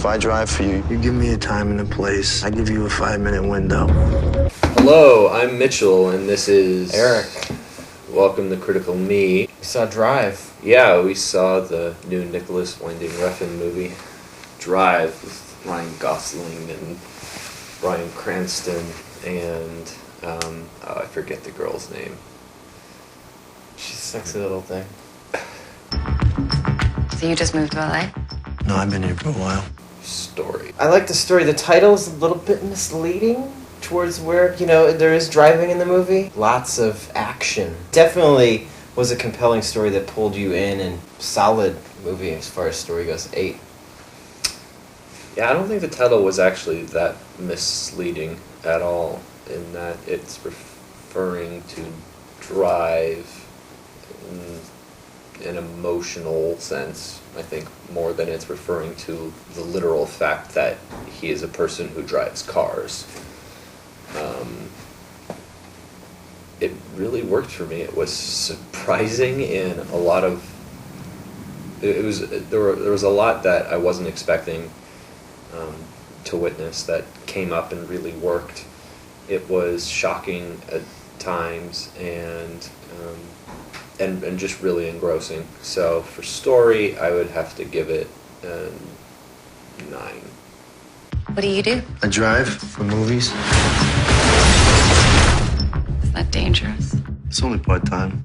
If I drive for you, you give me a time and a place. I give you a 5-minute window. Hello, I'm Mitchell, and this is Eric. Welcome to Critical Me. We saw Drive. Yeah, we saw the new Nicholas Winding Refn movie, Drive, with Ryan Gosling and Bryan Cranston, and I forget the girl's name. She's a sexy little thing. So you just moved to LA? No, I've been here for a while. Story. I like the story. The title is a little bit misleading towards where, there is driving in the movie. Lots of action. Definitely was a compelling story that pulled you in, and solid movie as far as story goes. 8. Yeah, I don't think the title was actually that misleading at all, in that it's referring to drive in an emotional sense, I think, more than it's referring to the literal fact that he is a person who drives cars. It really worked for me. It was surprising in a lot of... There was a lot that I wasn't expecting to witness that came up and really worked. It was shocking at times and just really engrossing. So for story, I would have to give it a 9. What do you do? I drive for movies. Isn't that dangerous? It's only part-time.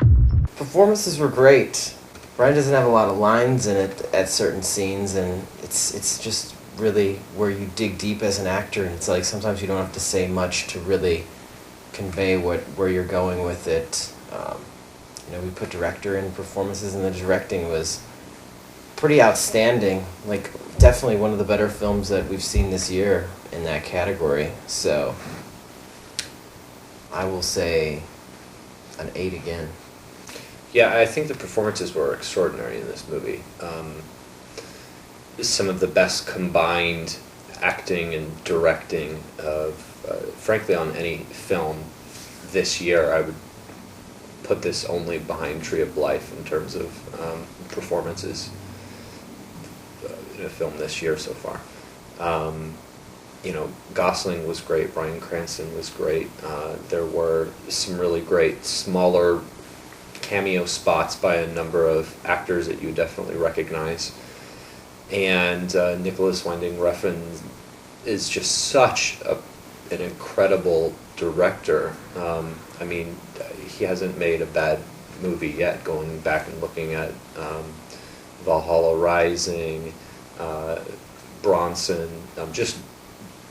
Performances were great. Bryan doesn't have a lot of lines in it at certain scenes, and it's just really where you dig deep as an actor. It's like sometimes you don't have to say much to really convey where you're going with it. We put director in performances, and the directing was pretty outstanding. Like, definitely one of the better films that we've seen this year in that category. So I will say an 8 again. Yeah, I think the performances were extraordinary in this movie. Some of the best combined acting and directing of, frankly, on any film this year. I would put this only behind Tree of Life in terms of performances in a film this year so far. Gosling was great, Bryan Cranston was great. There were some really great smaller cameo spots by a number of actors that you definitely recognize. And Nicholas Winding Refn is just such an incredible director. He hasn't made a bad movie yet, going back and looking at Valhalla Rising, Bronson,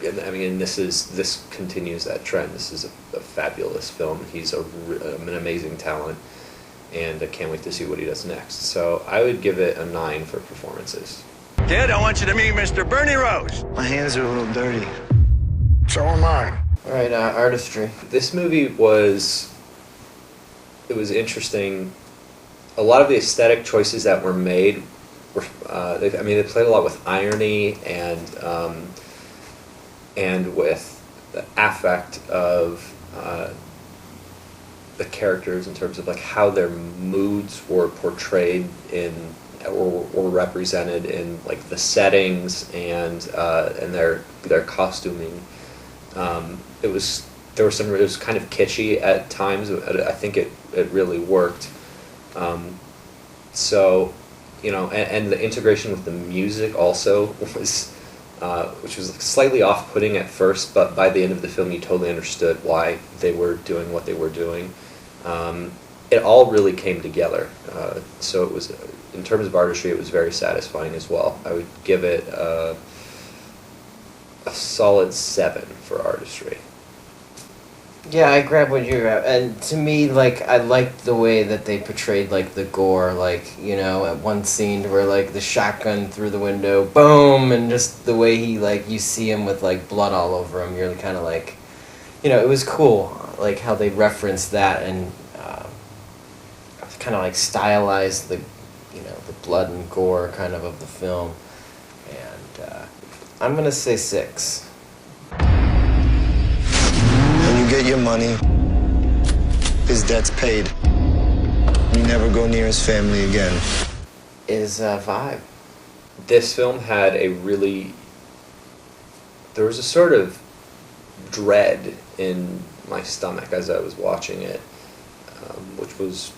this continues that trend. This is a fabulous film. He's an amazing talent, and I can't wait to see what he does next. So I would give it a 9 for performances. Kid, I want you to meet Mr. Bernie Rose. My hands are a little dirty. So am I. All right, Artistry. This movie was interesting. A lot of the aesthetic choices that were made were, they played a lot with irony and with the affect of the characters in terms of like how their moods were portrayed or represented in like the settings and their costuming. It was kind of kitschy at times. I think it really worked. And the integration with the music also was, which was slightly off-putting at first, but by the end of the film you totally understood why they were doing what they were doing. It all really came together. So it was, in terms of artistry, it was very satisfying as well. I would give it a solid 7 for artistry. Yeah, I grab what you're at. And to me, I liked the way that they portrayed, the gore, at one scene where, the shotgun through the window, boom, and just the way he, you see him with, blood all over him. You're kind of it was cool, how they referenced that and kind of, stylized the blood and gore kind of the film. And I'm going to say 6. When you get your money, his debt's paid. You never go near his family again. Is 5. This film had a really there was a sort of dread in my stomach as I was watching it, which was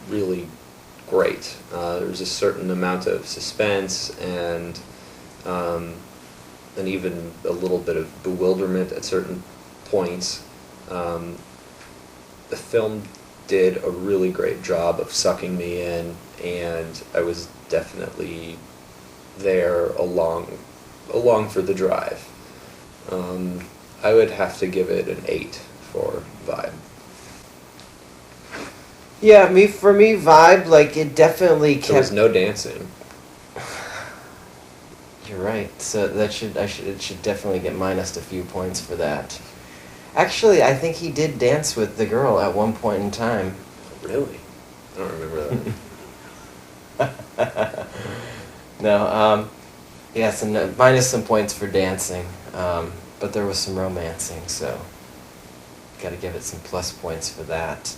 really great. There was a certain amount of suspense and even a little bit of bewilderment at certain points. The film did a really great job of sucking me in, and I was definitely there along for the drive. I would have to give it an 8 for vibe. Yeah, for me, vibe, like, it definitely kept... There was no dancing. You're right. So it should definitely get minus a few points for that. Actually, I think he did dance with the girl at one point in time. Really? I don't remember that. No, yes, and minus some points for dancing. But there was some romancing, so got to give it some plus points for that.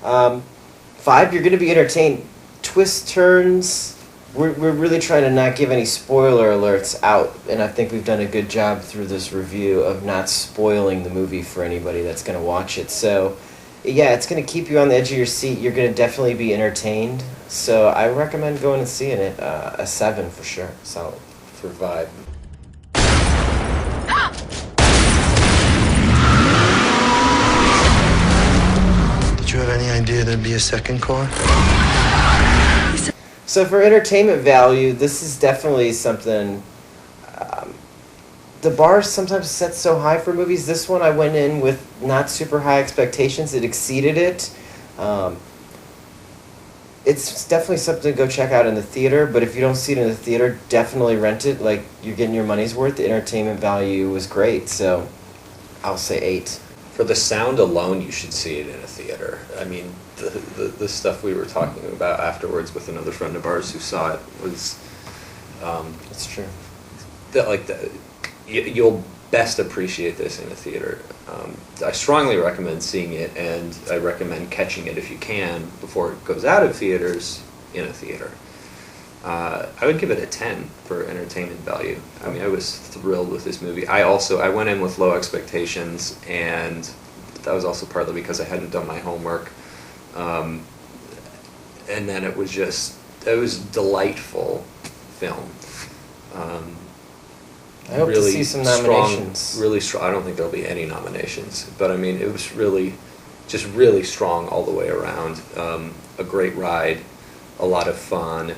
5, you're going to be entertained. Twist turns. We're really trying to not give any spoiler alerts out, and I think we've done a good job through this review of not spoiling the movie for anybody that's going to watch it. So, yeah, it's going to keep you on the edge of your seat. You're going to definitely be entertained. So I recommend going and seeing it. A 7 for sure. Solid. For vibe. Did you have any idea there'd be a second car? So for entertainment value, this is definitely something... the bar is sometimes set so high for movies. This one I went in with not super high expectations. It exceeded it. It's definitely something to go check out in the theater, but if you don't see it in the theater, definitely rent it. Like, you're getting your money's worth. The entertainment value was great, so I'll say 8. For the sound alone, you should see it in a theater. I mean, the stuff we were talking about afterwards with another friend of ours who saw it was... That's true. You'll best appreciate this in a theater. I strongly recommend seeing it, and I recommend catching it if you can before it goes out of theaters in a theater. I would give it a 10 for entertainment value. I mean, I was thrilled with this movie. I went in with low expectations, and that was also partly because I hadn't done my homework. And then it was delightful film. I hope to see some nominations. Strong, really strong. I don't think there'll be any nominations, but I mean, it was really strong all the way around. A great ride, a lot of fun,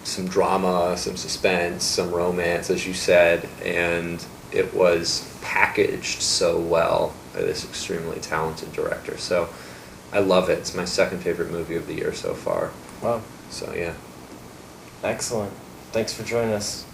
some drama, some suspense, some romance, as you said, and it was packaged so well by this extremely talented director. So I love it. It's my second favorite movie of the year so far. Wow. So yeah. Excellent. Thanks for joining us.